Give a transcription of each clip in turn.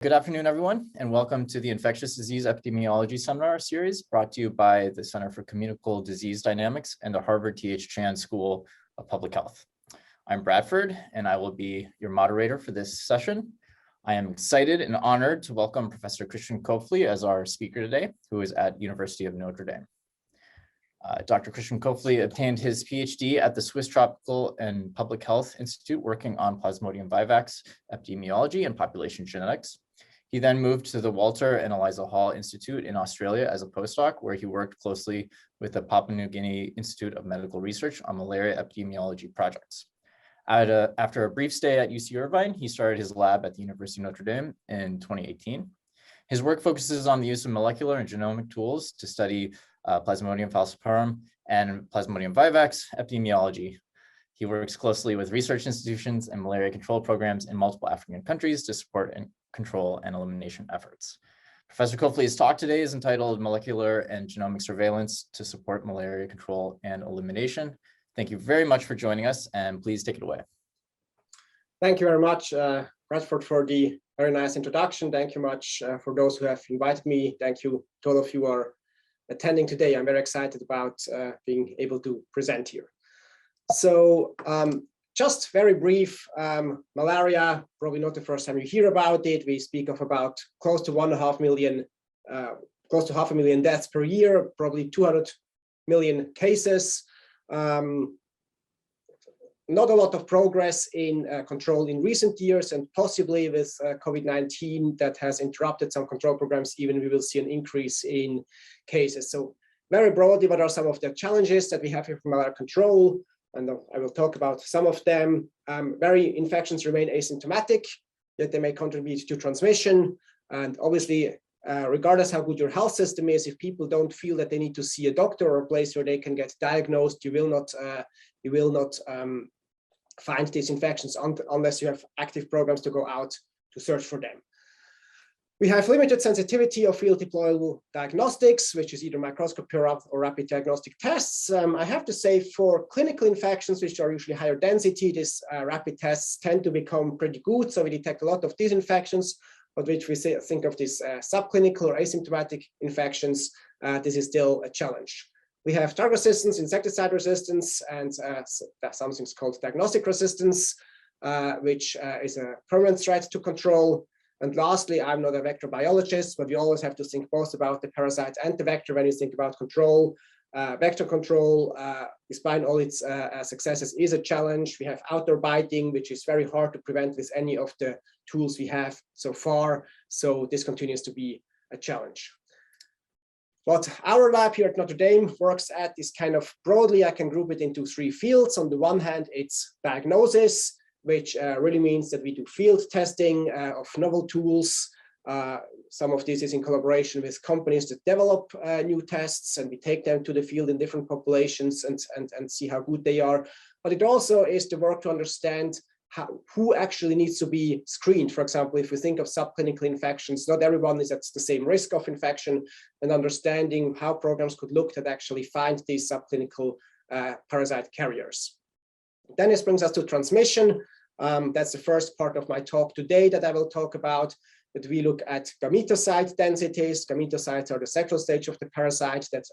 Good afternoon, everyone, and welcome to the Infectious Disease Epidemiology Seminar Series brought to you by the Center for Communicable Disease Dynamics and the Harvard T.H. Chan School of Public Health. I'm Bradford, and I will be your moderator for this session. I am excited and honored to welcome Professor Cristian Koepfli as our speaker today, who is at University of Notre Dame. Dr. Cristian Koepfli obtained his PhD at the Swiss Tropical and Public Health Institute, working on Plasmodium vivax epidemiology and population genetics. He then moved to the Walter and Eliza Hall Institute in Australia as a postdoc, where he worked closely with the Papua New Guinea Institute of Medical Research on malaria epidemiology projects. After a brief stay at UC Irvine, he started his lab at the University of Notre Dame in 2018. His work focuses on the use of molecular and genomic tools to study Plasmodium falciparum and Plasmodium vivax epidemiology. He works closely with research institutions and malaria control programs in multiple African countries to support control and elimination efforts. Professor Koepfli's talk today is entitled Molecular and Genomic Surveillance to Support Malaria Control and Elimination. Thank you very much for joining us, and please take it away. Thank you very much, Bradford, for the very nice introduction. Thank you much for those who have invited me. Thank you to all of you who are attending today. I'm very excited about being able to present here. So just very brief, malaria, probably not the first time you hear about it. We speak of about close to 1.5 million, close to 500,000 deaths per year, probably 200 million cases. Not a lot of progress in control in recent years, and possibly with COVID-19 that has interrupted some control programs, even we will see an increase in cases. So very broadly, what are some of the challenges that we have here for malaria control? And I will talk about some of them. Infections remain asymptomatic, yet they may contribute to transmission. And obviously, regardless how good your health system is, if people don't feel that they need to see a doctor or a place where they can get diagnosed, you will not find these infections unless you have active programs to go out to search for them. We have limited sensitivity of field deployable diagnostics, which is either microscopy or rapid diagnostic tests. I have to say, for clinical infections, which are usually higher density, these rapid tests tend to become pretty good. So we detect a lot of these infections, but which we think of these subclinical or asymptomatic infections, this is still a challenge. We have drug resistance, insecticide resistance, and something's called diagnostic resistance, which is a permanent threat to control. And lastly, I'm not a vector biologist, but you always have to think both about the parasite and the vector when you think about control. Vector control, despite all its successes, is a challenge. We have outdoor biting, which is very hard to prevent with any of the tools we have so far. So this continues to be a challenge. What our lab here at Notre Dame works at is kind of broadly, I can group it into 3 fields. On the one hand, it's diagnosis, which really means that we do field testing of novel tools. Some of this is in collaboration with companies that develop new tests, and we take them to the field in different populations and see how good they are. But it also is the work to understand who actually needs to be screened. For example, if we think of subclinical infections, not everyone is at the same risk of infection, and understanding how programs could look to actually find these subclinical parasite carriers. Then this brings us to transmission. That's the first part of my talk today that I will talk about, that we look at gametocyte densities. Gametocytes are the sexual stage of the parasite that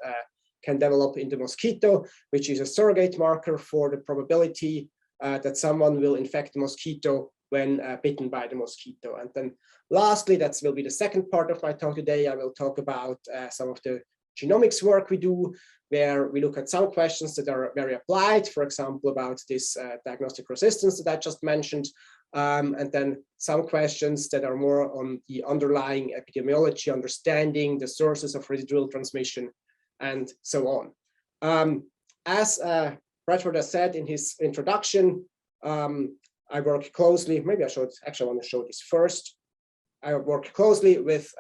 can develop in the mosquito, which is a surrogate marker for the probability that someone will infect the mosquito when bitten by the mosquito. And then lastly, that will be the second part of my talk today. I will talk about some of the genomics work we do, where we look at some questions that are very applied, for example, about this diagnostic resistance that I just mentioned, and then some questions that are more on the underlying epidemiology, understanding the sources of residual transmission, and so on. As Bradford has said in his introduction, I work closely, maybe I want to show this first. I work closely with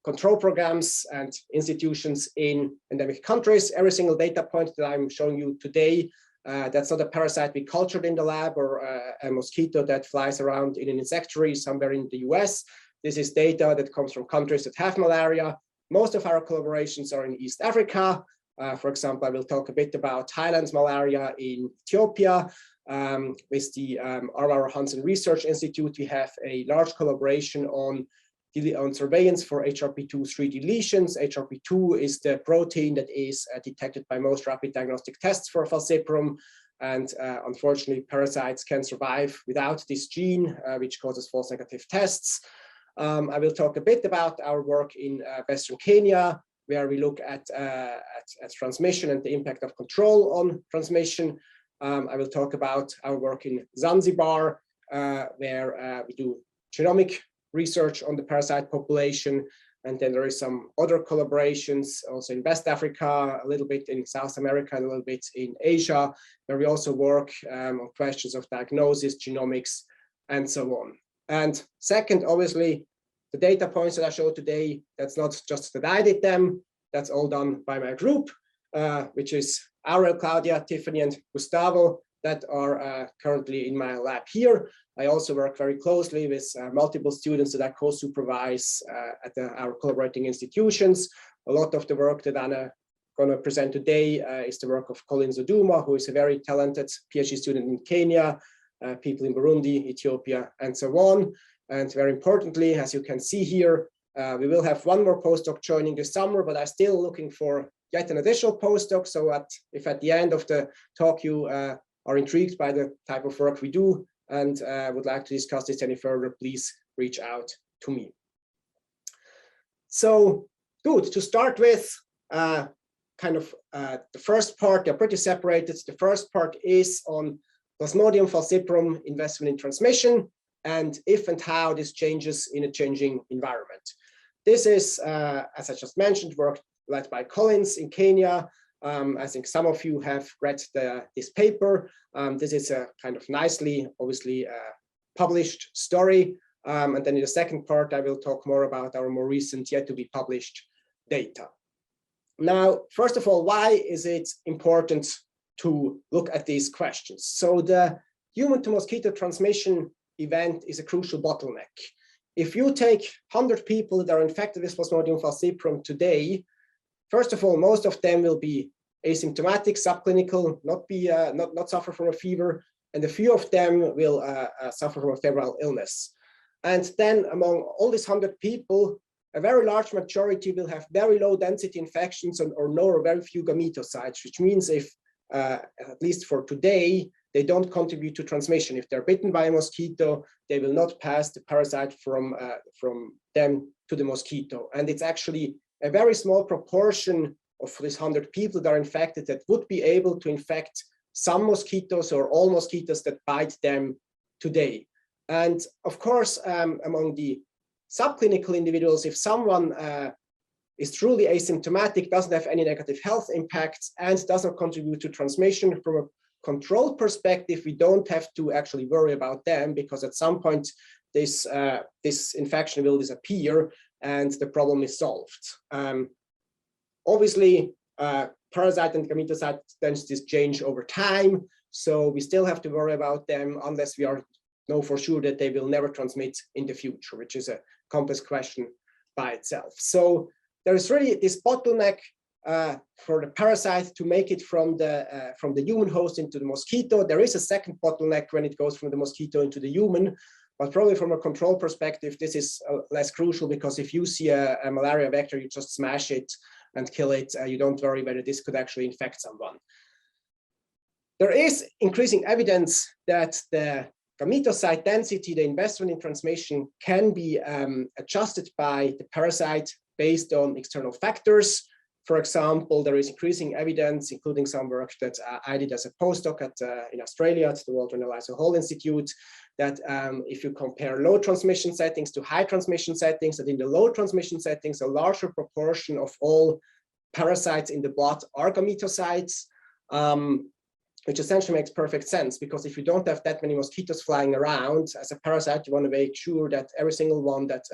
control programs and institutions in endemic countries. Every single data point that I'm showing you today, that's not a parasite we cultured in the lab or a mosquito that flies around in an insectary somewhere in the US. This is data that comes from countries that have malaria. Most of our collaborations are in East Africa. For example, I will talk a bit about highlands malaria in Ethiopia. With the R.R. Hansen Research Institute, we have a large collaboration on on surveillance for HRP2/3 deletions. HRP2 is the protein that is detected by most rapid diagnostic tests for falciparum. And unfortunately, parasites can survive without this gene, which causes false negative tests. I will talk a bit about our work in Western Kenya, where we look at transmission and the impact of control on transmission. I will talk about our work in Zanzibar, where we do genomic research on the parasite population. And then there is some other collaborations also in West Africa, a little bit in South America, and a little bit in Asia, where we also work on questions of diagnosis, genomics, and so on. And second, obviously, the data points that I showed today, that's not just that I did them, that's all done by my group, which is Aurel, Claudia, Tiffany, and Gustavo that are currently in my lab here. I also work very closely with multiple students that I co-supervise at our collaborating institutions. A lot of the work that I'm going to present today is the work of Colin Zoduma, who is a very talented PhD student in Kenya, people in Burundi, Ethiopia, and so on. And very importantly, as you can see here, we will have one more postdoc joining this summer, but I'm still looking for yet an additional postdoc. So if at the end of the talk you are intrigued by the type of work we do and would like to discuss this any further, please reach out to me. So good, to start with, the first part, they're pretty separated. The first part is on Plasmodium falciparum investment in transmission, and if and how this changes in a changing environment. This is, as I just mentioned, work led by Collins in Kenya. I think some of you have read this paper. This is a kind of nicely, obviously, published story. And then in the second part, I will talk more about our more recent, yet to be published data. Now, first of all, why is it important to look at these questions? So the human to mosquito transmission event is a crucial bottleneck. If you take 100 people that are infected with Plasmodium falciparum today, first of all, most of them will be asymptomatic, subclinical, not suffer from a fever, and a few of them will suffer from a febrile illness. And then among all these 100 people, a very large majority will have very low density infections or no or very few gametocytes, which means if, at least for today, they don't contribute to transmission. If they're bitten by a mosquito, they will not pass the parasite from them to the mosquito. And it's actually a very small proportion of these 100 people that are infected that would be able to infect some mosquitoes or all mosquitoes that bite them today. And of course, among the subclinical individuals, if someone is truly asymptomatic, doesn't have any negative health impacts, and doesn't contribute to transmission from a control perspective, we don't have to actually worry about them, because at some point this infection will disappear and the problem is solved. Obviously, parasite and gametocyte densities change over time, so we still have to worry about them unless we know for sure that they will never transmit in the future, which is a complex question by itself. So there is really this bottleneck for the parasite to make it from the human host into the mosquito. There is a second bottleneck when it goes from the mosquito into the human, but probably from a control perspective, this is less crucial, because if you see a malaria vector, you just smash it and kill it. You don't worry whether this could actually infect someone. There is increasing evidence that the gametocyte density, the investment in transmission, can be adjusted by the parasite based on external factors. For example, there is increasing evidence, including some work that I did as a postdoc in Australia at the Walter and Eliza Hall Institute, that if you compare low transmission settings to high transmission settings, that in the low transmission settings, a larger proportion of all parasites in the blood are gametocytes, which essentially makes perfect sense, because if you don't have that many mosquitoes flying around, as a parasite, you want to make sure that every single one that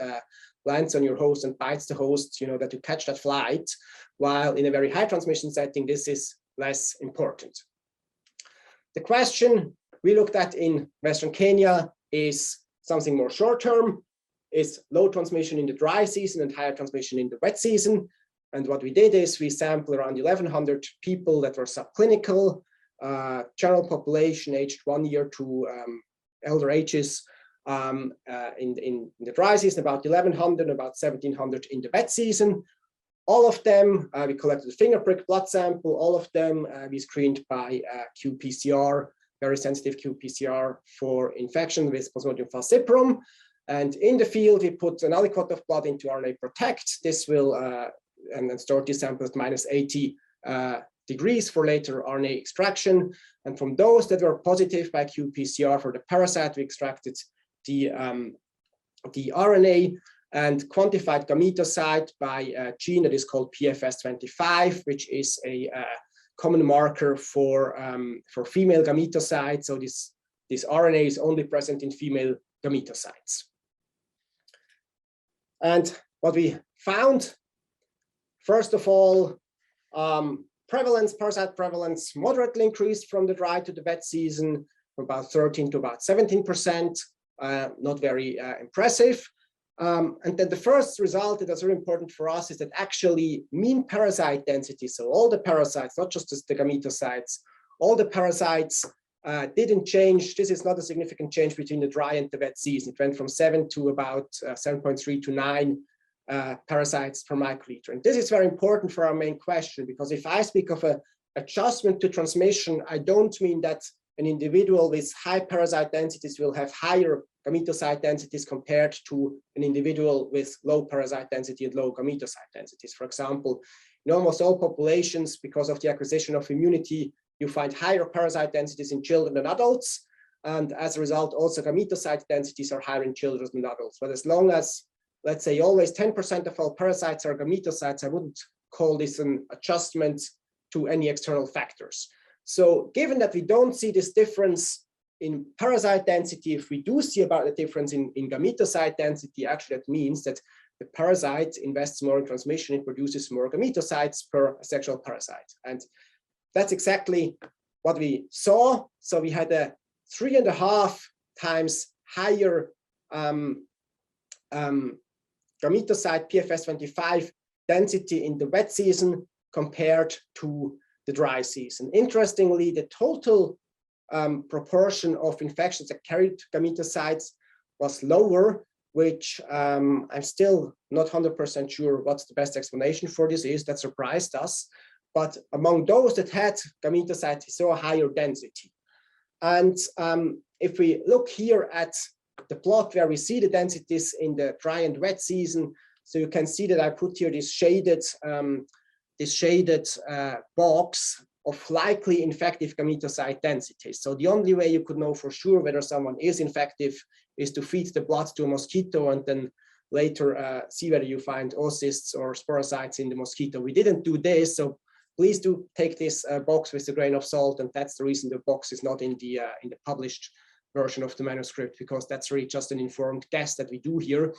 lands on your host and bites the host, that you catch that flight, while in a very high transmission setting, this is less important. The question we looked at in Western Kenya is something more short-term, is low transmission in the dry season and higher transmission in the wet season. And what we did is we sampled around 1,100 people that were subclinical, general population aged 1 year to elder ages, in the dry season, about 1,100, about 1,700 in the wet season. All of them, we collected a finger prick blood sample. All of them we screened by qPCR, very sensitive qPCR for infection with Plasmodium falciparum. And in the field, we put an aliquot of blood into RNA Protect. This will and then store these samples at -80 degrees for later RNA extraction. And from those that were positive by qPCR for the parasite, we extracted the RNA and quantified gametosite by a gene that is called PFS25, which is a common marker for female gametocytes. So this RNA is only present in female gametocytes. And what we found, first of all, parasite prevalence moderately increased from the dry to the wet season, from about 13 to about 17%, not very impressive. And then the first result that is very important for us is that actually mean parasite density, so all the parasites, not just the gametocytes, all the parasites didn't change. This is not a significant change between the dry and the wet season. It went from 7 to about 7.3 to 9 parasites per microliter. And this is very important for our main question, because if I speak of an adjustment to transmission, I don't mean that an individual with high parasite densities will have higher gametocyte densities compared to an individual with low parasite density and low gametocyte densities. For example, in almost all populations, because of the acquisition of immunity, you find higher parasite densities in children than adults. And as a result, also gametocyte densities are higher in children than adults. But as long as, let's say, always 10% of all parasites are gametocytes, I wouldn't call this an adjustment to any external factors. So given that we don't see this difference in parasite density, if we do see about the difference in gametocyte density, actually that means that the parasite invests more in transmission, it produces more gametocytes per sexual parasite. And that's exactly what we saw. So we had a 3.5 times higher gametocyte PFS25 density in the wet season compared to the dry season. Interestingly, the total proportion of infections that carried gametocytes was lower, which I'm still not 100% sure what's the best explanation for this is. That surprised us. But among those that had gametocytes, we saw a higher density. And if we look here at the plot where we see the densities in the dry and wet season, so you can see that I put here this shaded box of likely infective gametocyte densities. So the only way you could know for sure whether someone is infective is to feed the blood to a mosquito and then later see whether you find oocysts or sporocytes in the mosquito. We didn't do this, so please do take this box with a grain of salt, and that's the reason the box is not in the published version of the manuscript, because that's really just an informed guess that we do here.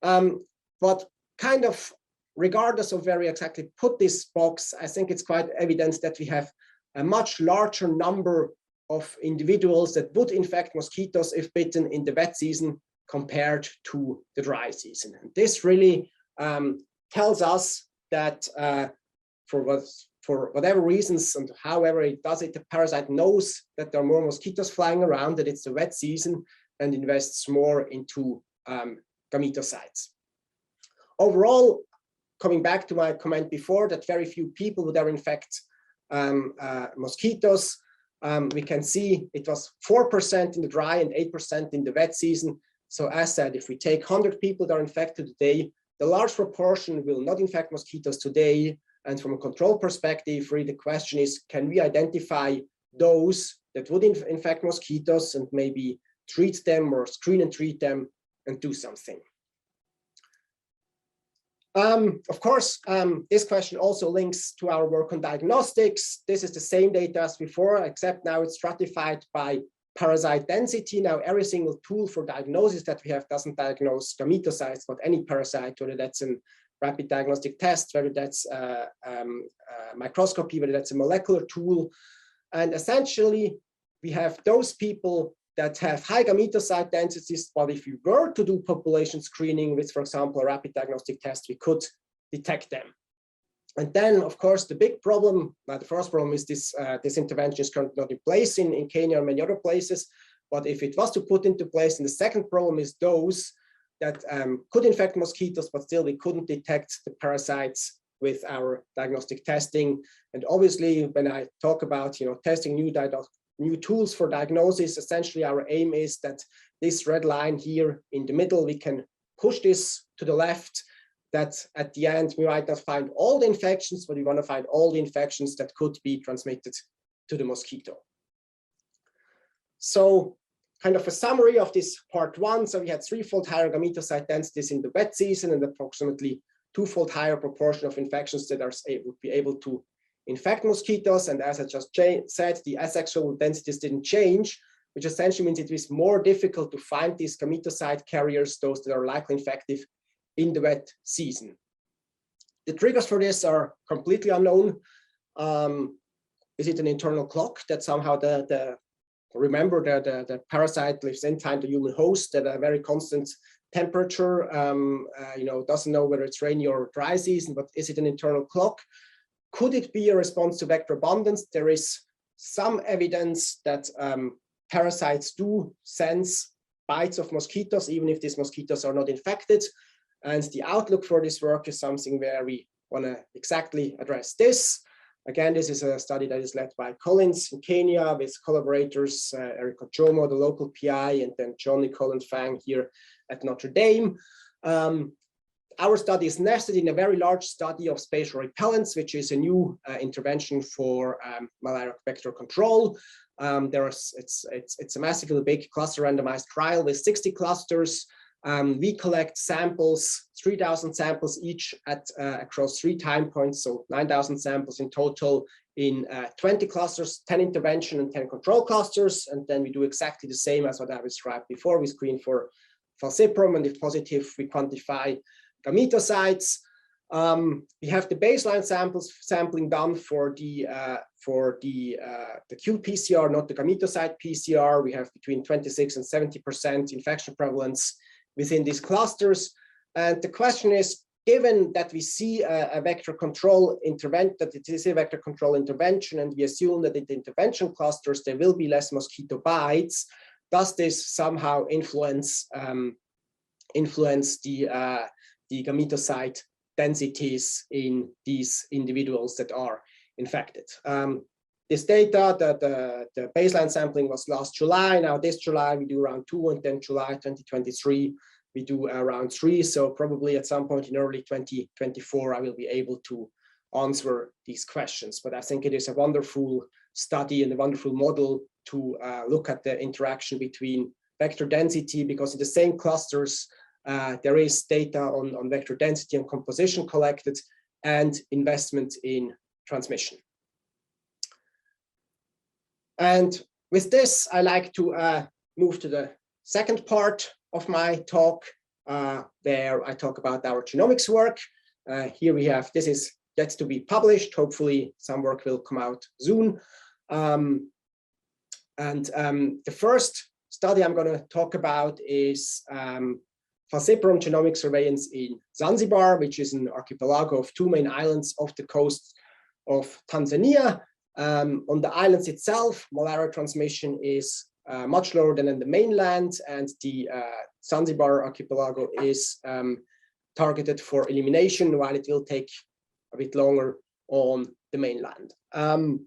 But kind of regardless of where we exactly put this box, I think it's quite evident that we have a much larger number of individuals that would infect mosquitoes if bitten in the wet season compared to the dry season. And this really tells us that for whatever reasons and however it does it, the parasite knows that there are more mosquitoes flying around, that it's the wet season, and invests more into gametocytes. Overall, coming back to my comment before that very few people would ever infect mosquitoes, we can see it was 4% in the dry and 8% in the wet season. So as said, if we take 100 people that are infected today, the large proportion will not infect mosquitoes today. And from a control perspective, really the question is, can we identify those that would infect mosquitoes and maybe treat them or screen and treat them and do something? Of course, this question also links to our work on diagnostics. This is the same data as before, except now it's stratified by parasite density. Now, every single tool for diagnosis that we have doesn't diagnose gametocytes, but any parasite, whether that's a rapid diagnostic test, whether that's microscopy, whether that's a molecular tool. And essentially, we have those people that have high gametocyte densities, but if you were to do population screening with, for example, a rapid diagnostic test, we could detect them. And then, of course, the big problem, the first problem is this intervention is currently not in place in Kenya or many other places. But if it was to put into place, and the second problem is those that could infect mosquitoes, but still we couldn't detect the parasites with our diagnostic testing. And obviously, when I talk about testing new tools for diagnosis, essentially our aim is that this red line here in the middle, we can push this to the left, that at the end we might not find all the infections, but we want to find all the infections that could be transmitted to the mosquito. So kind of a summary of this part one. So we had threefold higher gametocyte densities in the wet season and approximately twofold higher proportion of infections that would be able to infect mosquitoes. And as I just said, the asexual densities didn't change, which essentially means it is more difficult to find these gametocyte carriers, those that are likely infective in the wet season. The triggers for this are completely unknown. Is it an internal clock that somehow remember that the parasite lives inside the human host at a very constant temperature, doesn't know whether it's rainy or dry season, but is it an internal clock? Could it be a response to vector abundance? There is some evidence that parasites do sense bites of mosquitoes, even if these mosquitoes are not infected. And the outlook for this work is something where we want to exactly address this. Again, this is a study that is led by Collins in Kenya with collaborators, Eric Ojomo, the local PI, and then John Nicole and Fang here at Notre Dame. Our study is nested in a very large study of spatial repellents, which is a new intervention for malaria vector control. It's a massively big cluster randomized trial with 60 clusters. We collect samples, 3,000 samples each across 3 time points, so 9,000 samples in total in 20 clusters, 10 intervention and 10 control clusters. And then we do exactly the same as what I described before. We screen for falciparum, and if positive, we quantify gametocytes. We have the baseline sampling done for the qPCR, not the gametocyte PCR. We have between 26 and 70% infection prevalence within these clusters. And the question is, given that we see a vector control intervention, that it is a vector control intervention, and we assume that in the intervention clusters there will be less mosquito bites, does this somehow influence the gametocyte densities in these individuals that are infected? This data, the baseline sampling was last July. Now this July we do around 2, and then July 2023 we do around 3. So probably at some point in early 2024 I will be able to answer these questions. But I think it is a wonderful study and a wonderful model to look at the interaction between vector density, because in the same clusters there is data on vector density and composition collected, and investment in transmission. And with this, I like to move to the second part of my talk, where I talk about our genomics work. Here we have, this is yet to be published. Hopefully some work will come out soon. The first study I'm going to talk about is falciparum genomic surveillance in Zanzibar, which is an archipelago of 2 main islands off the coast of Tanzania. On the islands itself, malaria transmission is much lower than in the mainland, and the Zanzibar archipelago is targeted for elimination, while it will take a bit longer on the mainland. And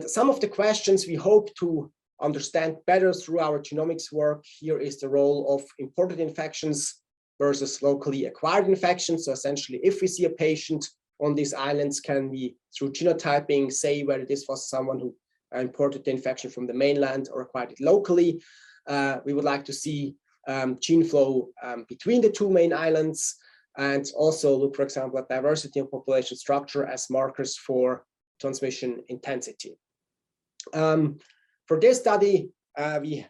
some of the questions we hope to understand better through our genomics work here is the role of imported infections versus locally acquired infections. So essentially, if we see a patient on these islands, can we, through genotyping, say whether this was someone who imported the infection from the mainland or acquired it locally? We would like to see gene flow between the 2 main islands, and also look, for example, at diversity and population structure as markers for transmission intensity. For this study, we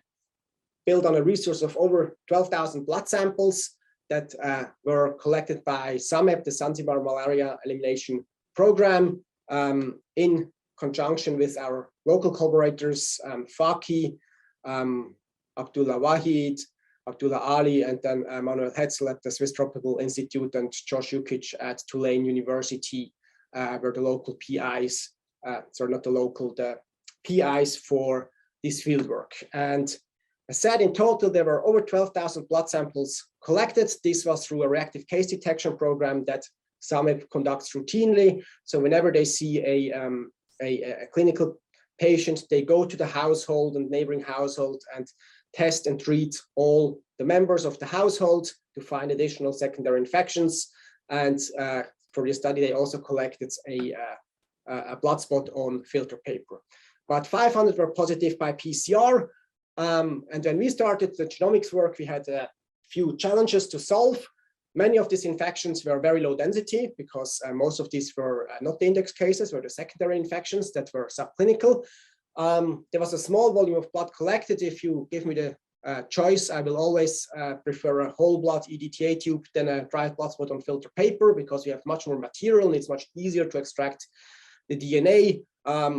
built on a resource of over 12,000 blood samples that were collected by SAMEP, the Zanzibar Malaria Elimination Program, in conjunction with our local collaborators, Faki, Abdullah Wahid, Abdullah Ali, and then Manuel Hetzel at the Swiss Tropical Institute, and Josh Jukic at Tulane University, where the local PIs, sorry, not the local, the PIs for this fieldwork. And I said in total, there were over 12,000 blood samples collected. This was through a reactive case detection program that Summit conducts routinely. So whenever they see a clinical patient, they go to the household and neighboring household and test and treat all the members of the household to find additional secondary infections. And for this study, they also collected a blood spot on filter paper. But 500 were positive by PCR. And when we started the genomics work, we had a few challenges to solve. Many of these infections were very low density because most of these were not the index cases, were the secondary infections that were subclinical. There was a small volume of blood collected. If you give me the choice, I will always prefer a whole blood EDTA tube than a dried blood spot on filter paper because we have much more material and it's much easier to extract the DNA.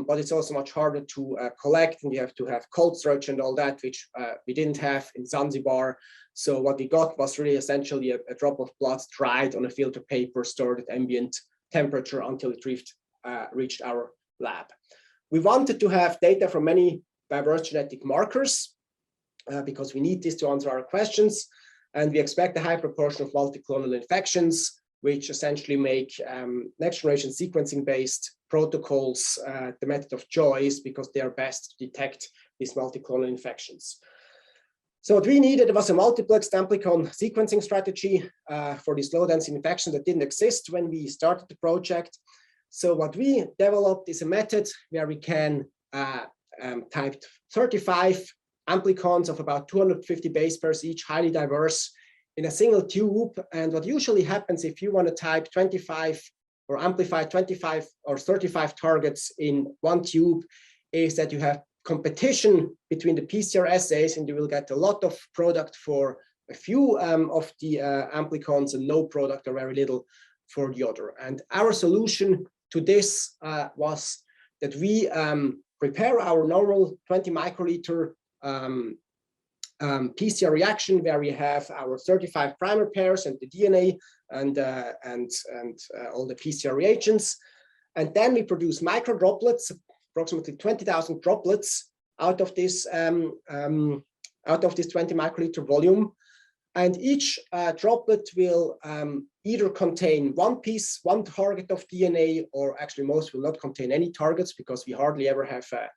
But it's also much harder to collect, and you have to have cold storage and all that, which we didn't have in Zanzibar. So what we got was really essentially a drop of blood dried on a filter paper, stored at ambient temperature until it reached our lab. We wanted to have data from many diverse genetic markers because we need this to answer our questions. And we expect a high proportion of multiclonal infections, which essentially make next generation sequencing based protocols the method of choice because they are best to detect these multiclonal infections. So what we needed was a multiplexed amplicon sequencing strategy for this low density infection that didn't exist when we started the project. So what we developed is a method where we can type 35 amplicons of about 250 base pairs each, highly diverse, in a single tube. And what usually happens if you want to type 25 or amplify 25 or 35 targets in one tube is that you have competition between the PCR assays and you will get a lot of product for a few of the amplicons and no product or very little for the other. And our solution to this was that we prepare our normal 20 microliter PCR reaction where we have our 35 primer pairs and the DNA and all the PCR reagents. And then we produce micro droplets, approximately 20,000 droplets out of this 20 microliter volume. And each droplet will either contain one target of DNA, or actually most will not contain any targets because we hardly ever have a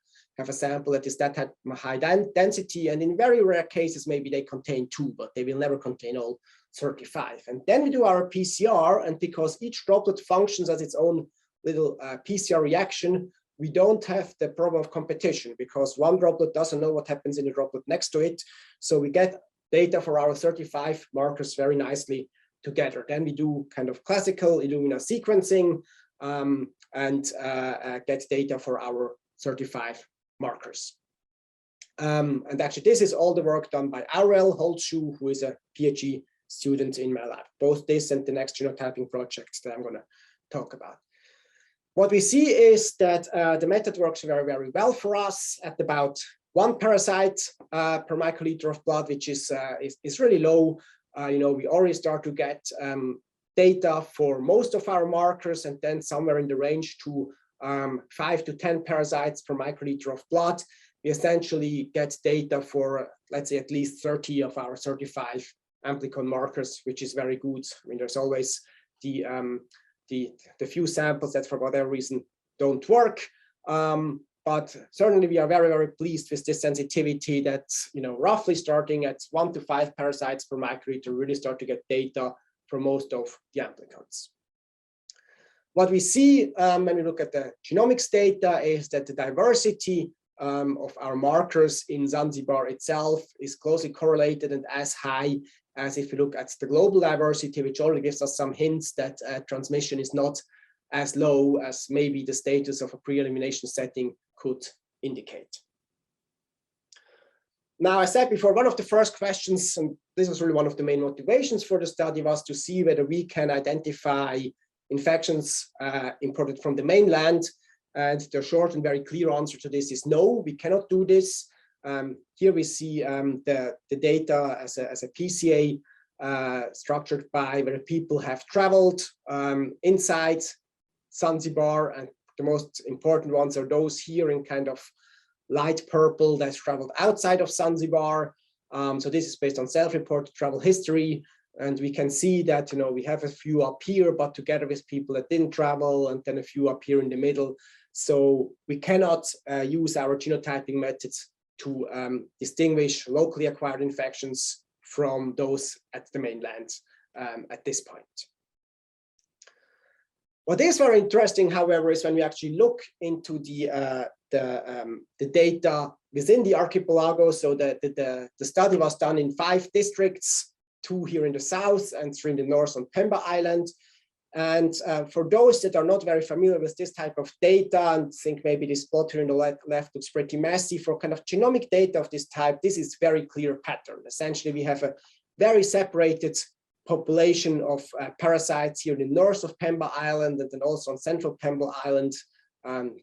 sample that is that high density. And in very rare cases, maybe they contain two, but they will never contain all 35. And then we do our PCR, and because each droplet functions as its own little PCR reaction, we don't have the problem of competition because one droplet doesn't know what happens in the droplet next to it. So we get data for our 35 markers very nicely together. Then we do kind of classical Illumina sequencing and get data for our 35 markers. And actually, this is all the work done by Aurel Holtschuh, who is a PhD student in my lab. Both this and the next genotyping projects that I'm going to talk about. What we see is that the method works very, very well for us at about 1 parasite per microliter of blood, which is really low. We already start to get data for most of our markers, and then somewhere in the range to 5 to 10 parasites per microliter of blood. We essentially get data for, let's say, at least 30 of our 35 amplicon markers, which is very good. I mean, there's always the few samples that for whatever reason don't work. But certainly we are very, very pleased with this sensitivity that, roughly starting at 1 to 5 parasites per microliter, really start to get data for most of the amplicons. What we see when we look at the genomics data is that the diversity of our markers in Zanzibar itself is closely correlated and as high as if you look at the global diversity, which already gives us some hints that transmission is not as low as maybe the status of a pre-elimination setting could indicate. Now, I said before, one of the first questions, and this was really one of the main motivations for the study, was to see whether we can identify infections imported from the mainland. And the short and very clear answer to this is no, we cannot do this. Here we see the data as a PCA structured by where people have traveled inside Zanzibar, and the most important ones are those here in kind of light purple that's traveled outside of Zanzibar. So this is based on self-reported travel history. And we can see that, we have a few up here, but together with people that didn't travel, and then a few up here in the middle. So we cannot use our genotyping methods to distinguish locally acquired infections from those at the mainland at this point. What is very interesting, however, is when we actually look into the data within the archipelago. So the study was done in 5 districts, 2 here in the south and 3 in the north on Pemba Island. And for those that are not very familiar with this type of data and think maybe this plot here on the left looks pretty messy, for kind of genomic data of this type, this is very clear pattern. Essentially, we have a very separated population of parasites here in the north of Pemba Island and then also on central Pemba Island.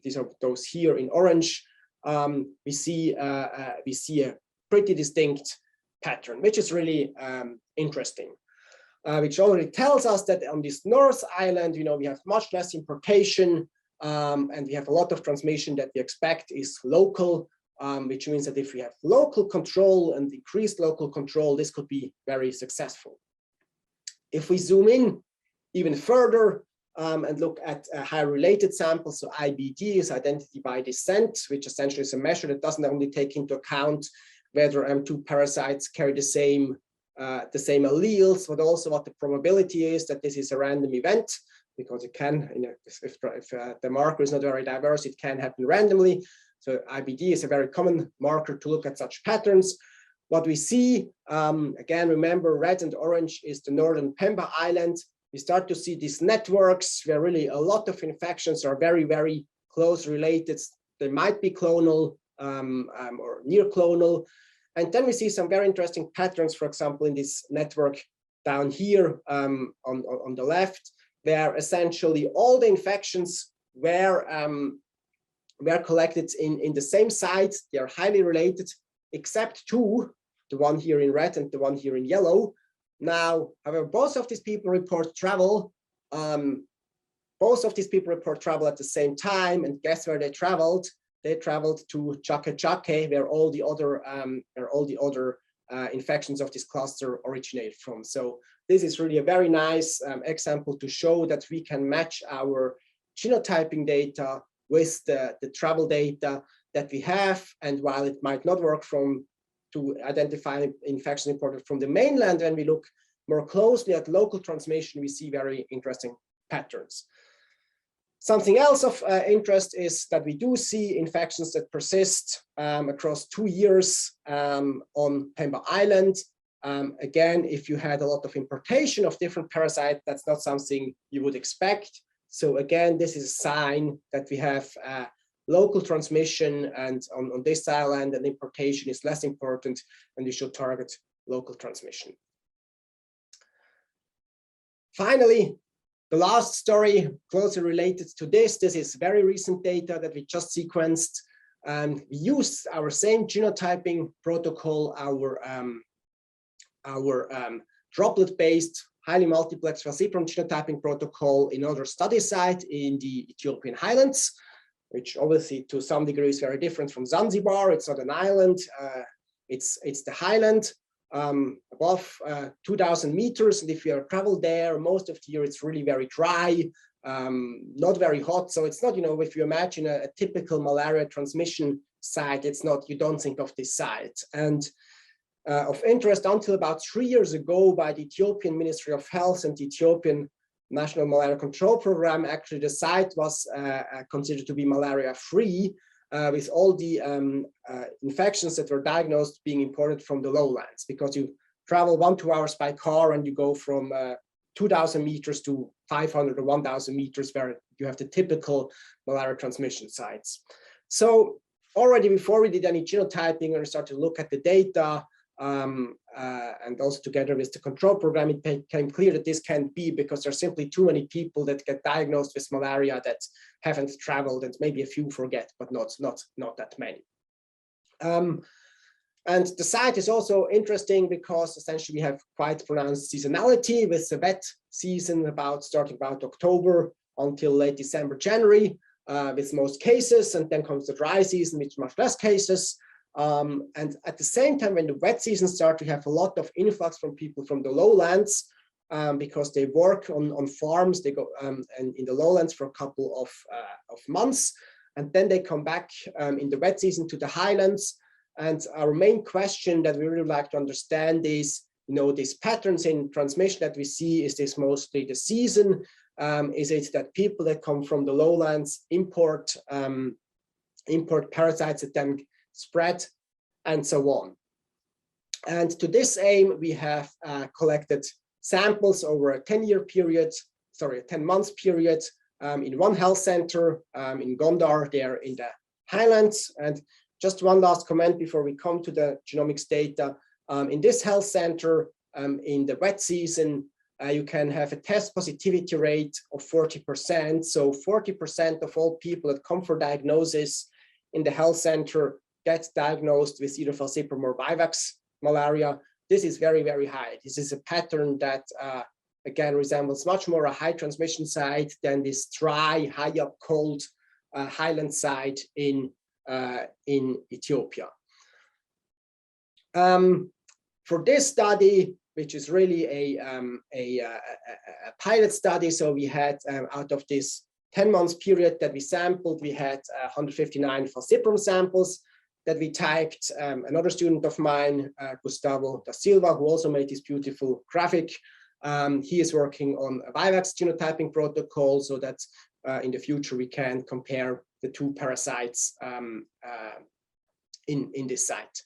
These are those here in orange. We see a pretty distinct pattern, which is really interesting. Which already tells us that on this North Island, we have much less importation, and we have a lot of transmission that we expect is local, which means that if we have local control and increased local control, this could be very successful. If we zoom in even further and look at high related samples, so IBD is identity by descent, which essentially is a measure that doesn't only take into account whether two parasites carry the same alleles, but also what the probability is that this is a random event, because it can, if the marker is not very diverse, it can happen randomly. So IBD is a very common marker to look at such patterns. What we see, again, remember red and orange is the northern Pemba Island. We start to see these networks where really a lot of infections are very, very close related. They might be clonal or near clonal. And then we see some very interesting patterns, for example, in this network down here on the left, where essentially all the infections were collected in the same site. They are highly related, except 2, the one here in red and the one here in yellow. Now, however, both of these people report travel. Both of these people report travel at the same time, and guess where they traveled? They traveled to Chake, where all the other infections of this cluster originate from. So this is really a very nice example to show that we can match our genotyping data with the travel data that we have. And while it might not work to identify infections imported from the mainland, when we look more closely at local transmission, we see very interesting patterns. Something else of interest is that we do see infections that persist across 2 years on Pemba Island. Again, if you had a lot of importation of different parasites, that's not something you would expect. So again, this is a sign that we have local transmission, and on this island, and importation is less important, and we should target local transmission. Finally, the last story closely related to this is very recent data that we just sequenced. And we used our same genotyping protocol, our droplet-based, highly multiplexed falciparum genotyping protocol in another study site in the Ethiopian highlands, which obviously to some degree is very different from Zanzibar. It's not an island, it's the highland. Above 2,000 meters, and if you travel there most of the year, it's really very dry, not very hot. So it's not, if you imagine a typical malaria transmission site, it's not, you don't think of this site. And of interest, until about 3 years ago, by the Ethiopian Ministry of Health and the Ethiopian National Malaria Control Program, actually the site was considered to be malaria-free, with all the infections that were diagnosed being imported from the lowlands, because you travel 1-2 hours by car and you go from 2,000 meters to 500 or 1,000 meters where you have the typical malaria transmission sites. So already before we did any genotyping and we started to look at the data, and also together with the control program, it became clear that this can't be, because there's simply too many people that get diagnosed with malaria that haven't traveled, and maybe a few forget, but not that many. And the site is also interesting because essentially we have quite pronounced seasonality, with the wet season starting about October until late December, January. with most cases, and then comes the dry season with much less cases. And at the same time, when the wet season starts, we have a lot of influx from people from the lowlands because they work on farms. They go and in the lowlands for a couple of months, and then they come back in the wet season to the highlands. And our main question that we really like to understand is, these patterns in transmission that we see, is this mostly the season? Is it that people that come from the lowlands import parasites that then spread, and so on? And to this aim, we have collected samples over a 10-year period, sorry, a 10-month period in one health center in Gondar, there in the highlands. And just one last comment before we come to the genomics data. In this health center, in the wet season, you can have a test positivity rate of 40%. So 40% of all people that come for diagnosis in the health center get diagnosed with either falciparum or vivax malaria. This is very, very high. This is a pattern that, again, resembles much more a high transmission site than this dry, high up cold highland site in Ethiopia. For this study, which is really a pilot study, so we had out of this 10-month period that we sampled, we had 159 falciparum samples that we typed. Another student of mine, Gustavo da Silva, who also made this beautiful graphic, he is working on a vivax genotyping protocol so that in the future we can compare the two parasites in this site.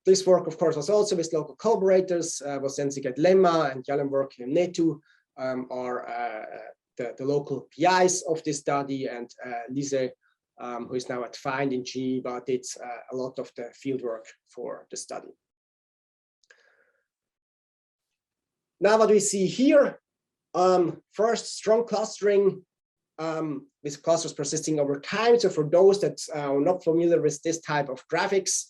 This work, of course, was also with local collaborators. Wasensigat Lema and Yalem Working Netu are the local PIs of this study, and Lise, who is now at FIND in Geneva, did a lot of the field work for the study. Now what we see here, first, strong clustering with clusters persisting over time. So for those that are not familiar with this type of graphics,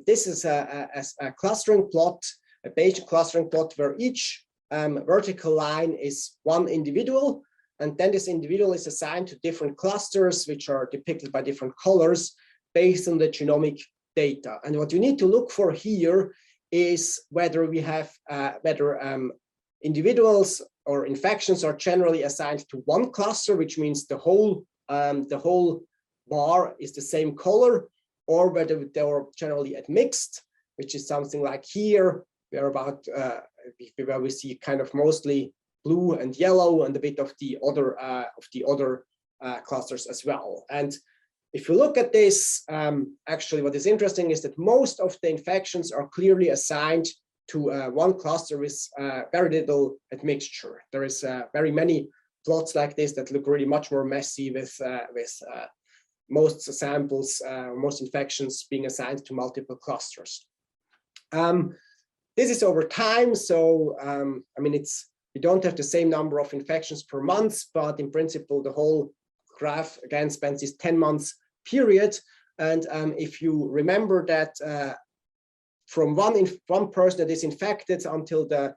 this is a clustering plot, a Bayesian clustering plot, where each vertical line is one individual, and then this individual is assigned to different clusters, which are depicted by different colors based on the genomic data. And what you need to look for here is whether we have individuals or infections are generally assigned to one cluster, which means the whole bar is the same color, or whether they are generally admixed, which is something like here, where we see kind of mostly blue and yellow and a bit of the other clusters as well. And if you look at this, actually what is interesting is that most of the infections are clearly assigned to one cluster with very little admixture. There is very many plots like this that look really much more messy with most samples, most infections being assigned to multiple clusters. This is over time, so I mean, we don't have the same number of infections per month, but in principle, the whole graph again spans this 10 months period. And if you remember that from one person that is infected until the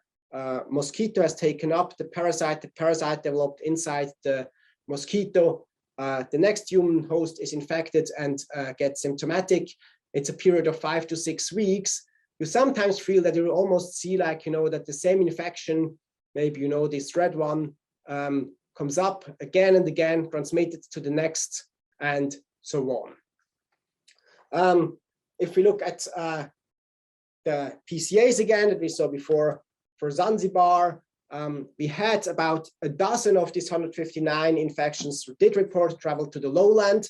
mosquito has taken up the parasite developed inside the mosquito, the next human host is infected and gets symptomatic, it's a period of 5 to 6 weeks. You sometimes feel that you almost see like, that the same infection, maybe, this red one comes up again and again, transmitted to the next, and so on. If we look at the PCAs again that we saw before for Zanzibar, we had about a dozen of these 159 infections did report travel to the lowland.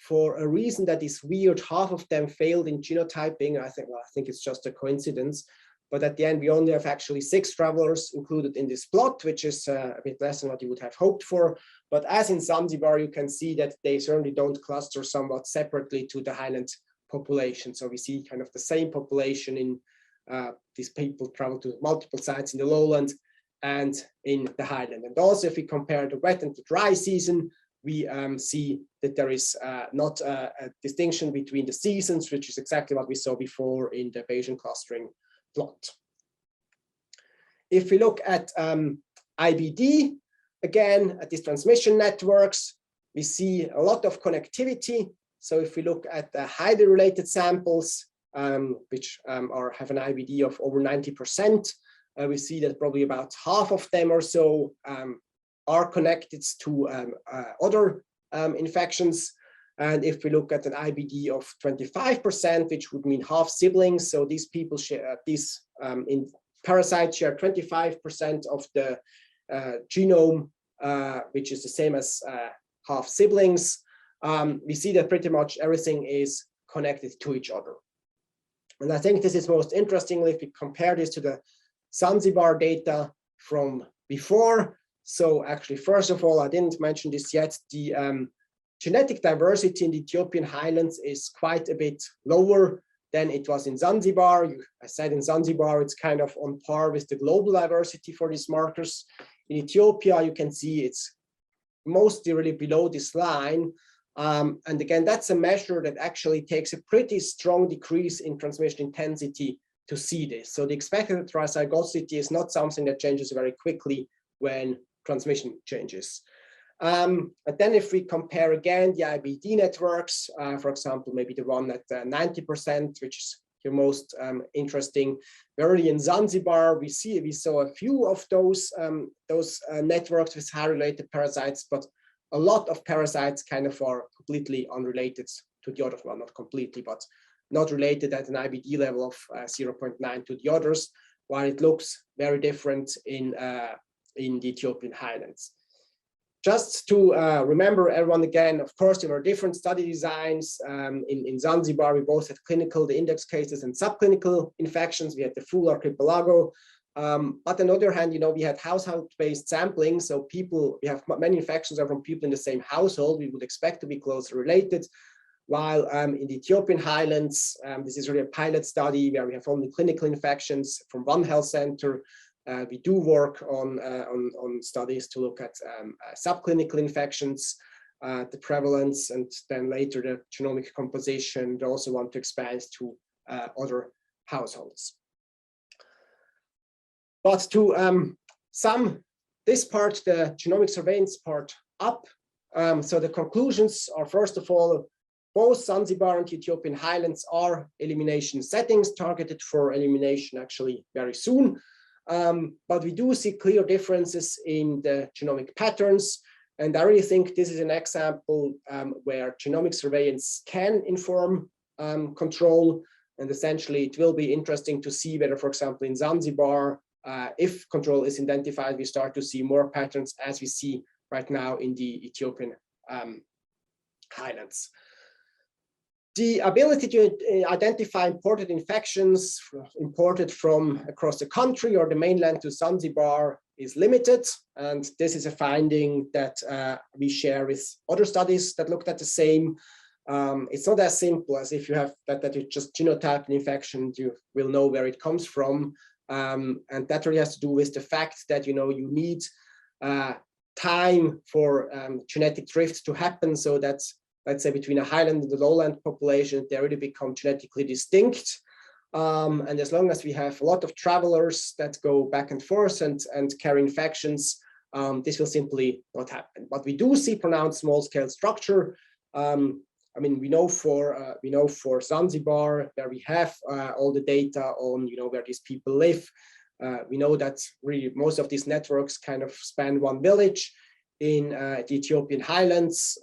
For a reason that is weird, half of them failed in genotyping. I think it's just a coincidence. But at the end, we only have actually 6 travelers included in this plot, which is a bit less than what you would have hoped for. But as in Zanzibar, you can see that they certainly don't cluster somewhat separately to the highland population. So we see kind of the same population in these people travel to multiple sites in the lowland and in the highland. And also, if we compare the wet and the dry season, we see that there is not a distinction between the seasons, which is exactly what we saw before in the Bayesian clustering plot. If we look at IBD, again, at these transmission networks, we see a lot of connectivity. So if we look at the highly related samples, which have an IBD of over 90%, we see that probably about half of them or so are connected to other infections. And if we look at an IBD of 25%, which would mean half siblings, so these people share in parasites share 25% of the genome, which is the same as half siblings. We see that pretty much everything is connected to each other. And I think this is most interestingly if we compare this to the Zanzibar data from before. So actually, first of all, I didn't mention this yet, the genetic diversity in the Ethiopian highlands is quite a bit lower than it was in Zanzibar. I said in Zanzibar, it's kind of on par with the global diversity for these markers. In Ethiopia, you can see it's mostly really below this line. And again, that's a measure that actually takes a pretty strong decrease in transmission intensity to see this. So the expected heterozygosity is not something that changes very quickly when transmission changes. And then if we compare again the IBD networks, for example, maybe the one at 90%, which is the most interesting. Early in Zanzibar, we saw a few of those networks with high related parasites, but a lot of parasites kind of are completely unrelated to the others. Well, not completely, but not related at an IBD level of 0.9 to the others, while it looks very different in the Ethiopian highlands. Just to remember everyone again, of course, there were different study designs. In Zanzibar, we both had clinical, the index cases, and subclinical infections. We had the full archipelago. But on the other hand, we had household-based sampling. So we have many infections are from people in the same household. We would expect to be closely related. While in the Ethiopian highlands, this is really a pilot study where we have only clinical infections from one health center. We do work on studies to look at subclinical infections, the prevalence, and then later the genomic composition. We also want to expand to other households. But to sum this part, the genomic surveillance part up, so the conclusions are, first of all, both Zanzibar and Ethiopian highlands are elimination settings targeted for elimination actually very soon. But we do see clear differences in the genomic patterns. And I really think this is an example where genomic surveillance can inform control. And essentially, it will be interesting to see whether, for example, in Zanzibar, if control is identified, we start to see more patterns as we see right now in the Ethiopian highlands. The ability to identify imported infections imported from across the country or the mainland to Zanzibar is limited. And this is a finding that we share with other studies that looked at the same. It's not as simple as if you have that you just genotype an infection, you will know where it comes from. And that really has to do with the fact that, you need time for genetic drift to happen, so that, let's say, between a highland and the lowland population, they really become genetically distinct. And as long as we have a lot of travelers that go back and forth and carry infections, this will simply not happen. But we do see pronounced small-scale structure. We know for Zanzibar, where we have all the data on where these people live. We know that really most of these networks kind of span one village. In the Ethiopian highlands,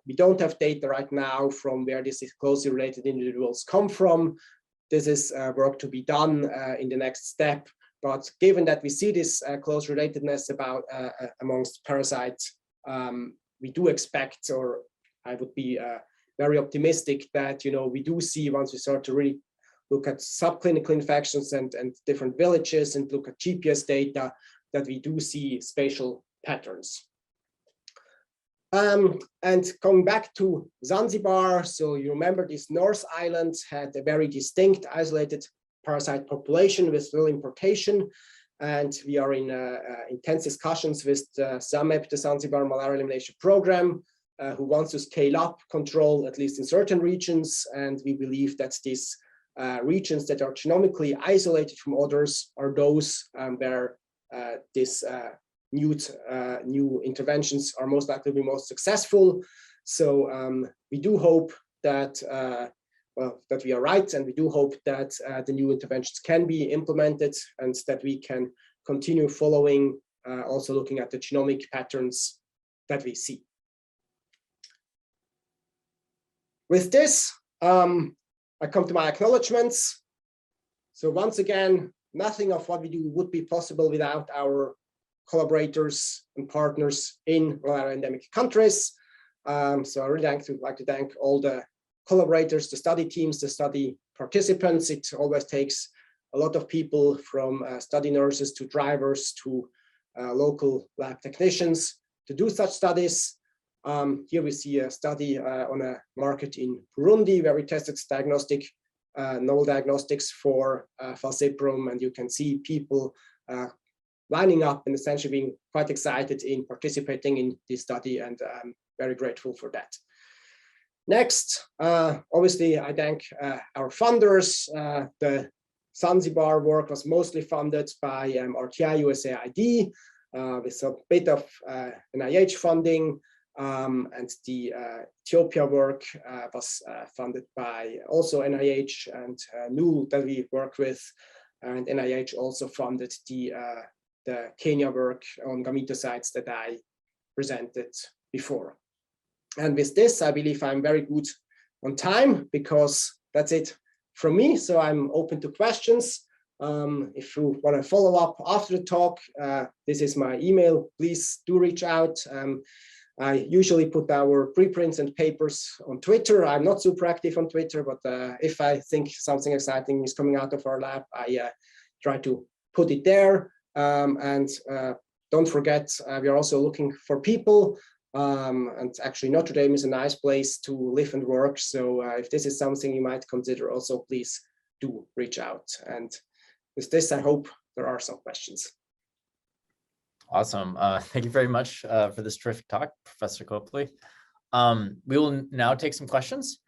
we don't have data right now from where these closely related individuals come from. This is work to be done in the next step. But given that we see this close relatedness amongst parasites, we do expect, or I would be very optimistic that we do see, once we start to really look at subclinical infections and different villages and look at GPS data, that we do see spatial patterns. And coming back to Zanzibar, so you remember these North Islands had a very distinct isolated parasite population with little importation. And we are in intense discussions with ZAMEP, the Zanzibar Malaria Elimination Program, who wants to scale up control, at least in certain regions. And we believe that these regions that are genomically isolated from others are those where this new interventions are most likely to be most successful. So we do hope that that we are right, and we do hope that the new interventions can be implemented and that we can continue following, also looking at the genomic patterns that we see. With this, I come to my acknowledgements. So once again, nothing of what we do would be possible without our collaborators and partners in malaria endemic countries. So I really like to thank all the collaborators, the study teams, the study participants. It always takes a lot of people, from study nurses to drivers to local lab technicians, to do such studies. Here we see a study on a market in Burundi where we tested novel diagnostics for falciparum, and you can see people lining up and essentially being quite excited in participating in this study, and I'm very grateful for that. Next, obviously, I thank our funders. The Zanzibar work was mostly funded by RTI USA ID with a bit of NIH funding, and the Ethiopia work was funded by also NIH and NUL that we work with, and NIH also funded the Kenya work on gametocytes that I presented before. And with this, I believe I'm very good on time, because that's it from me. So I'm open to questions. If you want to follow up after the talk, this is my email. Please do reach out. I usually put our preprints and papers on Twitter. I'm not super active on Twitter, but if I think something exciting is coming out of our lab, I try to put it there. And don't forget, we are also looking for people. And actually Notre Dame is a nice place to live and work. So if this is something you might consider, also please do reach out. And with this, I hope there are some questions. Awesome. Thank you very much for this terrific talk, Professor Koepfli. We will now take some questions.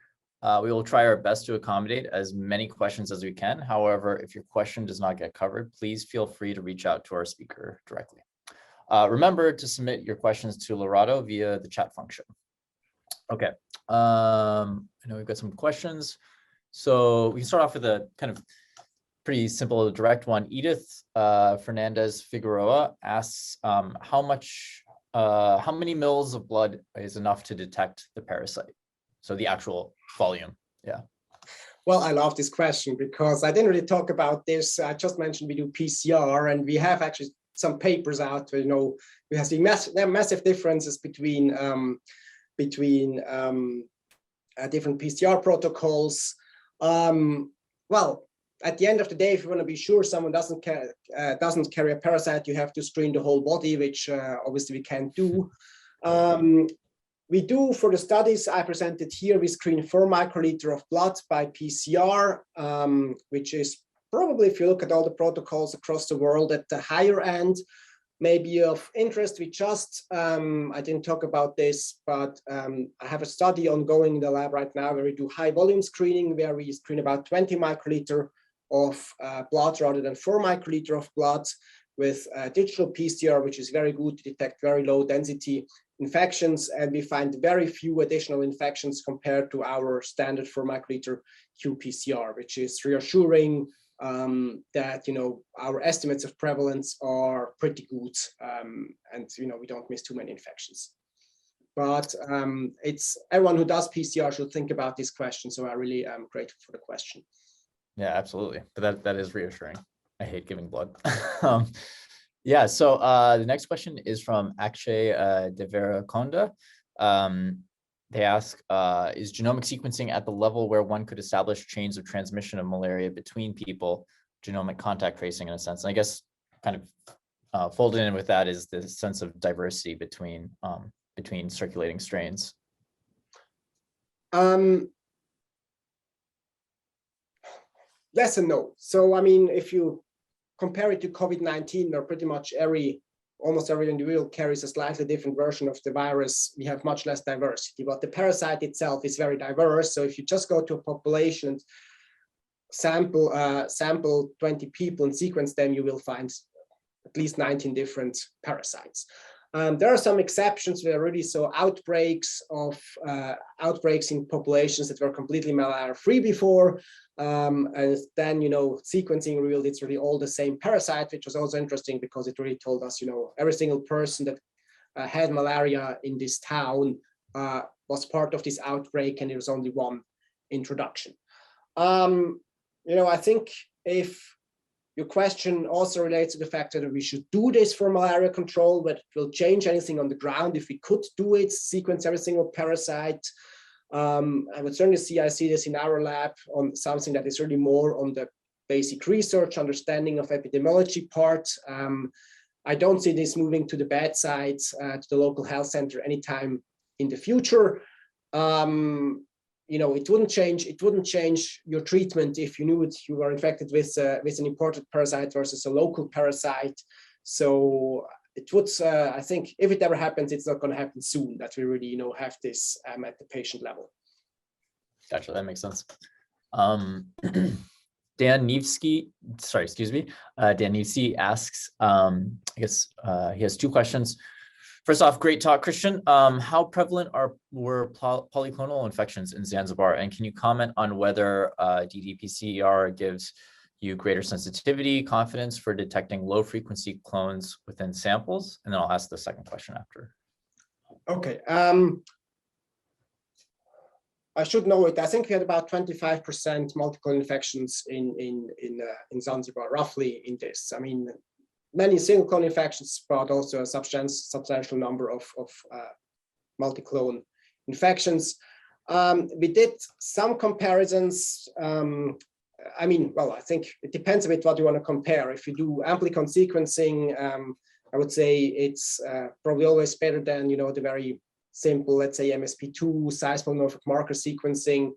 We will try our best to accommodate as many questions as we can. However, if your question does not get covered, please feel free to reach out to our speaker directly. Remember to submit your questions to Lorado via the chat function. Okay, I know we've got some questions. So we can start off with a kind of pretty simple, direct one. Edith Fernandez Figueroa asks, how many mils of blood is enough to detect the parasite? So the actual volume, yeah. Well, I love this question because I didn't really talk about this. I just mentioned we do PCR, and we have actually some papers out where, you know, we have seen massive differences between different PCR protocols. Well, at the end of the day, if you want to be sure someone doesn't carry a parasite, you have to screen the whole body, which obviously we can't do. We do, for the studies I presented here, we screen 4 microliter of blood by PCR, which is probably, if you look at all the protocols across the world, at the higher end. Maybe of interest, we just, I didn't talk about this, but I have a study ongoing in the lab right now where we do high volume screening, where we screen about 20 microliter of blood rather than 4 microliter of blood with digital PCR, which is very good to detect very low density infections, and we find very few additional infections compared to our standard 4 microliter qPCR, which is reassuring that, you know, our estimates of prevalence are pretty good, and, you know, we don't miss too many infections. But it's everyone who does PCR should think about this question, so I really am grateful for the question. Yeah, absolutely. But that is reassuring. I hate giving blood. Yeah, so the next question is from Akshay Deverakonda. They ask, is genomic sequencing at the level where one could establish chains of transmission of malaria between people, genomic contact tracing in a sense? And I guess kind of folded in with that is the sense of diversity between circulating strains. Yes and no. So, I mean, if you compare it to COVID-19, where pretty much almost every individual carries a slightly different version of the virus, we have much less diversity. But the parasite itself is very diverse. So if you just go to a population, sample 20 people and sequence them, you will find at least 19 different parasites. There are some exceptions where really saw outbreaks in populations that were completely malaria-free before, and then sequencing revealed it's really all the same parasite, which was also interesting because it really told us every single person that had malaria in this town was part of this outbreak, and there was only one introduction. I think if your question also relates to the fact that we should do this for malaria control, but it will change anything on the ground if we could do it, sequence every single parasite. I would certainly I see this in our lab on something that is really more on the basic research, understanding of epidemiology part. I don't see this moving to the bedside, to the local health center anytime in the future. It wouldn't change your treatment if you knew you were infected with an imported parasite versus a local parasite. So it would, I think, if it ever happens, it's not going to happen soon. That we really, have this at the patient level. Gotcha, that makes sense. Dan Nevsky asks, I guess he has two questions. First off, great talk, Cristian. How prevalent were polyclonal infections in Zanzibar? And can you comment on whether ddPCR gives you greater sensitivity, confidence for detecting low frequency clones within samples? And then I'll ask the second question after. Okay. I should know it. I think we had about 25% multiple infections in Zanzibar, roughly in this. I mean, many single clone infections, but also a substantial number of multi-clone infections. We did some comparisons. I think it depends a bit what you want to compare. If you do amplicon sequencing, I would say it's probably always better than the very simple, let's say MSP2 size polymorphic marker sequencing.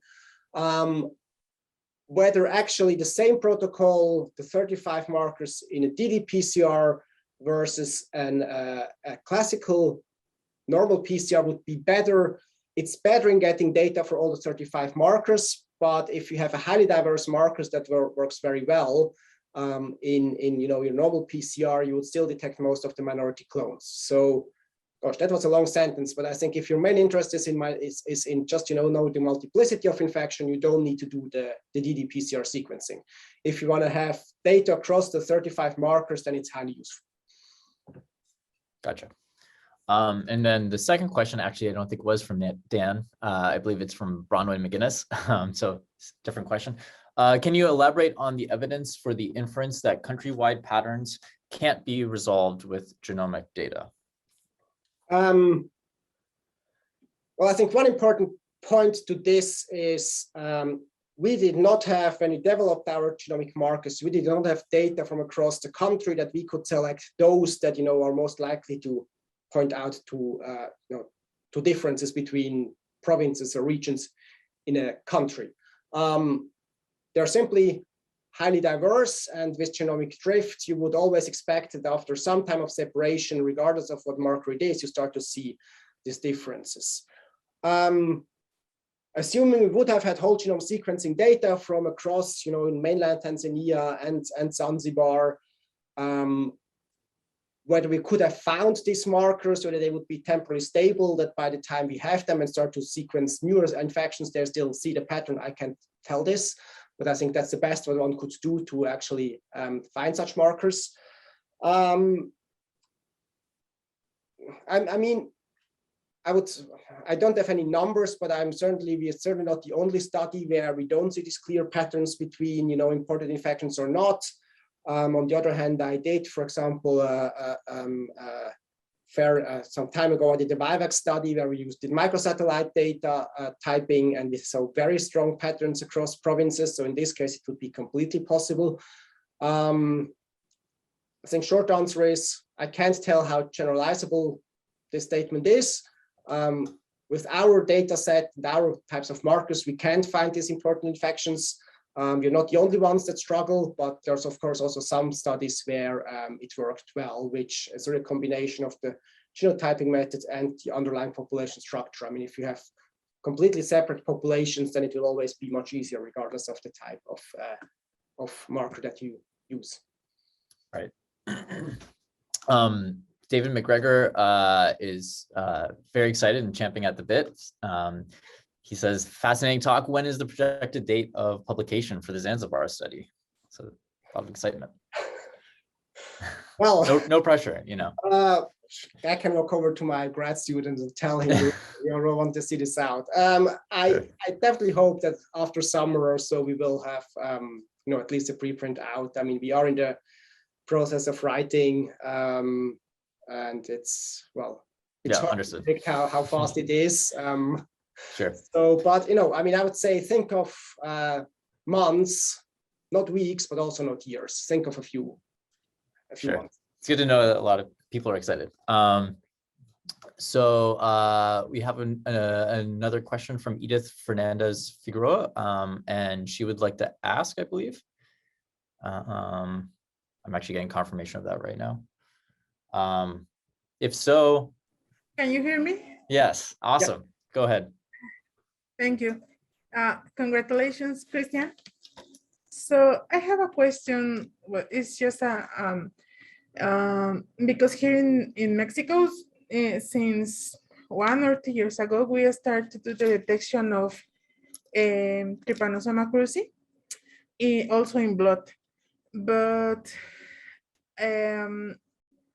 Whether actually the same protocol, the 35 markers in a ddPCR versus a classical normal PCR would be better. It's better in getting data for all the 35 markers, but if you have a highly diverse markers, that works very well. In your normal PCR, you would still detect most of the minority clones. So, gosh, that was a long sentence, but I think if your main interest is in just know the multiplicity of infection, you don't need to do the ddPCR sequencing. If you want to have data across the 35 markers, then it's highly useful. Gotcha. And then the second question, actually, I don't think was from Dan. I believe it's from Bronwyn McGinnis. So different question. Can you elaborate on the evidence for the inference that countrywide patterns can't be resolved with genomic data? Well, I think one important point to this is we did not have, when we developed our genomic markers, we did not have data from across the country that we could select those that are most likely to point out to differences between provinces or regions in a country. They're simply highly diverse, and with genomic drift, you would always expect that after some time of separation, regardless of what marker it is, you start to see these differences. Assuming we would have had whole genome sequencing data from across, in mainland Tanzania and Zanzibar, whether we could have found these markers, whether they would be temporarily stable, that by the time we have them and start to sequence newer infections, they still see the pattern, I can't tell this. But I think that's the best what one could do to actually find such markers. I don't have any numbers, but we're certainly not the only study where we don't see these clear patterns between, imported infections or not. On the other hand, I did, for example, some time ago, I did a Vivax study where we did microsatellite data typing, and we saw very strong patterns across provinces. So in this case, it would be completely possible. I think short answer is I can't tell how generalizable this statement is. With our data set and our types of markers, we can't find these important infections. You're not the only ones that struggle, but there's of course also some studies where it worked well, which is a combination of the genotyping methods and the underlying population structure. I mean, if you have completely separate populations, then it will always be much easier, regardless of the type of marker that you use. Right. David McGregor is very excited and champing at the bit. He says, fascinating talk. When is the projected date of publication for the Zanzibar study? So a lot of excitement. Well, no pressure, you know. I can walk over to my grad student and tell him we want to see this out. I definitely hope that after summer or so we will have at least a preprint out. I mean, we are in the process of writing, and it's hard understood. to predict how fast it is. Sure. So, but I mean, I would say think of months, not weeks, but also not years. Think of a few months. It's good to know that a lot of people are excited. So we have another question from Edith Fernandez Figueroa, and she would like to ask, I believe. I'm actually getting confirmation of that right now. If so. Can you hear me? Yes, awesome. Yeah. Go ahead. Thank you. Congratulations, Cristian. So I have a question. Well, it's just because here in Mexico, since 1 or 2 years ago, we started to do the detection of Trypanosoma cruzi, also in blood. But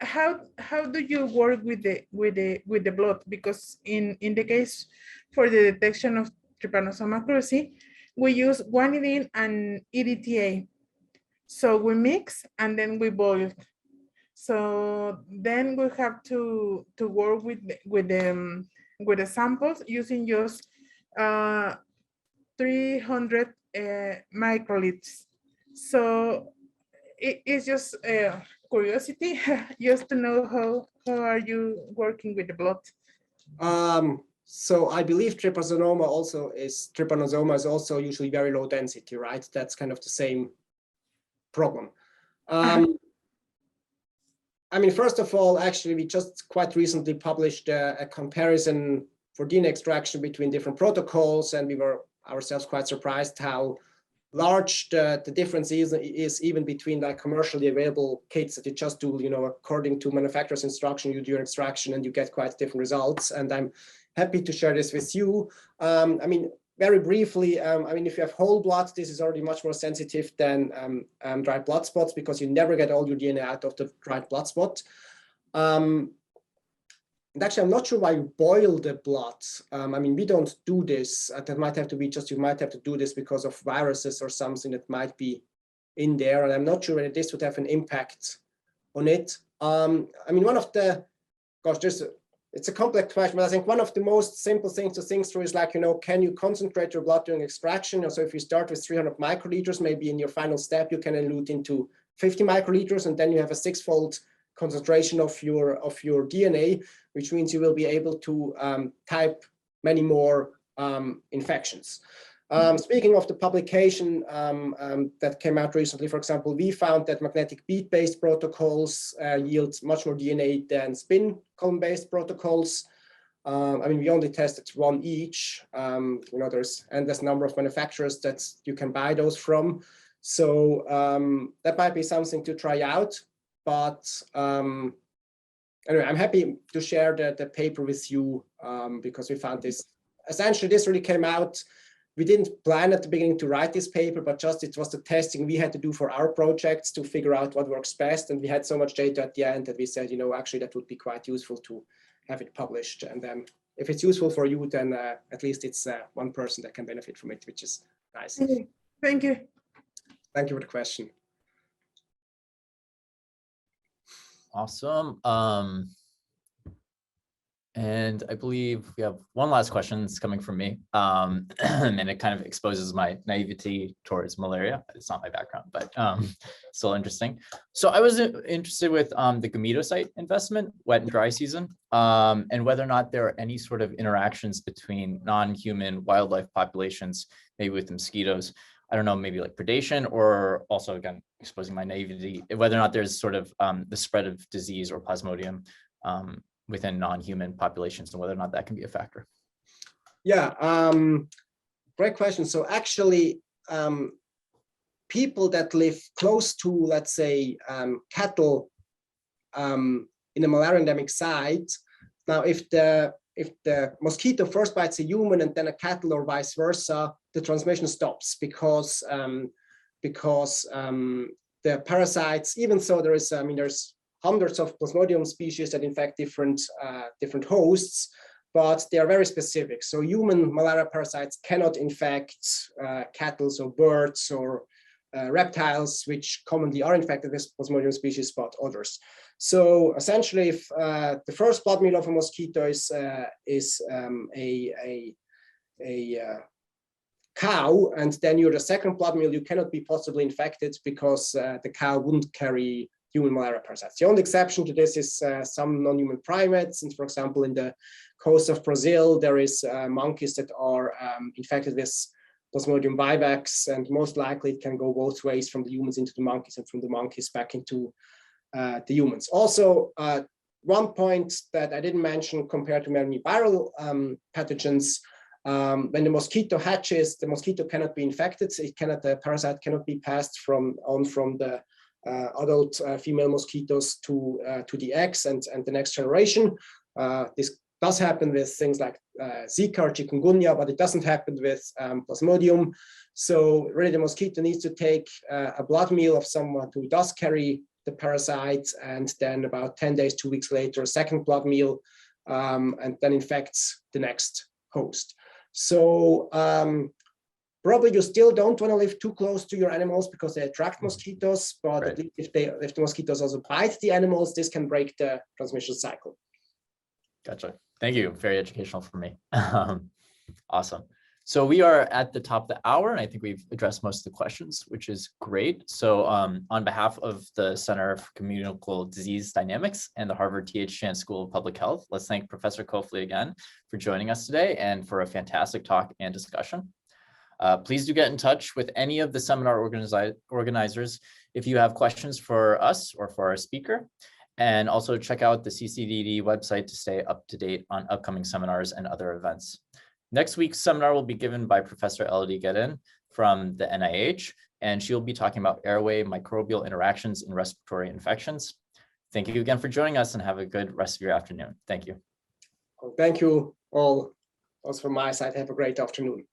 how do you work with the blood? Because in the case for the detection of Trypanosoma cruzi, we use guanidine and EDTA. So we mix and then we boil. So then we have to work with the samples using just 300 microliters. So it's just curiosity, just to know how are you working with the blood. So I believe trypanosoma is also usually very low density, right? That's kind of the same problem. I mean, first of all, actually, we just quite recently published a comparison for DNA extraction between different protocols, and we were ourselves quite surprised how large the difference is even between like commercially available kits that you just do, according to manufacturer's instruction, you do your extraction and you get quite different results. And I'm happy to share this with you. I mean, very briefly, I mean, if you have whole blood, this is already much more sensitive than dried blood spots because you never get all your DNA out of the dried blood spot. And actually, I'm not sure why you boil the blood. I mean, we don't do this. That might have to be just, you might have to do this because of viruses or something that might be in there. And I'm not sure whether this would have an impact on it. I mean, one of the, it's a complex question, but I think one of the most simple things to think through is like, can you concentrate your blood during extraction? So if you start with 300 microliters, maybe in your final step, you can elute into 50 microliters, and then you have a 6-fold concentration of your DNA, which means you will be able to type many more infections. Speaking of the publication that came out recently, for example, we found that magnetic bead-based protocols yield much more DNA than spin column-based protocols. I mean, we only tested one each. There's endless number of manufacturers that you can buy those from. So that might be something to try out. But anyway, I'm happy to share the paper with you because we found this. Essentially, this really came out. We didn't plan at the beginning to write this paper, but just it was the testing we had to do for our projects to figure out what works best. And we had so much data at the end that we said, actually, that would be quite useful to have it published. And then if it's useful for you, then at least it's one person that can benefit from it, which is nice. Thank you. Thank you for the question. Awesome. And I believe we have one last question that's coming from me. And it kind of exposes my naivety towards malaria. It's not my background, but still interesting. So I was interested with the gametocyte investment, wet and dry season, and whether or not there are any sort of interactions between non-human wildlife populations, maybe with mosquitoes. I don't know, maybe like predation, or also, again, exposing my naivety, whether or not there's sort of the spread of disease or plasmodium within non-human populations, and whether or not that can be a factor. Yeah, great question. So actually, people that live close to, let's say, cattle in a malaria endemic site. Now, if the mosquito first bites a human and then a cattle or vice versa, the transmission stops because the parasites, even though there's hundreds of Plasmodium species that infect different hosts, but they are very specific. So human malaria parasites cannot infect cattle or birds or reptiles, which commonly are infected with Plasmodium species, but others. So essentially, if the first blood meal of a mosquito is a cow, and then you're the second blood meal, you cannot be possibly infected because the cow wouldn't carry human malaria parasites. The only exception to this is some non-human primates. And for example, in the coast of Brazil, there is monkeys that are infected with Plasmodium vivax, and most likely it can go both ways, from the humans into the monkeys and from the monkeys back into the humans. Also, one point that I didn't mention compared to many viral pathogens, when the mosquito hatches, the mosquito cannot be infected. The parasite cannot be passed from the adult female mosquitoes to the eggs and the next generation. This does happen with things like Zika or chikungunya, but it doesn't happen with Plasmodium. So really the mosquito needs to take a blood meal of someone who does carry the parasite, and then about 10 days, 2 weeks later, a second blood meal, and then infects the next host. So probably you still don't want to live too close to your animals because they attract mosquitoes, but right. if the mosquitoes also bite the animals, this can break the transmission cycle. Gotcha. Thank you. Very educational for me. Awesome. So we are at the top of the hour, and I think we've addressed most of the questions, which is great. So on behalf of the Center for Communicable Disease Dynamics and the Harvard T.H. Chan School of Public Health, let's thank Professor Koepfli again for joining us today and for a fantastic talk and discussion. Please do get in touch with any of the seminar organizers if you have questions for us or for our speaker. And also check out the CCDD website to stay up to date on upcoming seminars and other events. Next week's seminar will be given by Professor Elodie Guerin from the NIH, and she'll be talking about airway microbial interactions in respiratory infections. Thank you again for joining us, and have a good rest of your afternoon. Thank you. Thank you all. Also from my side, have a great afternoon.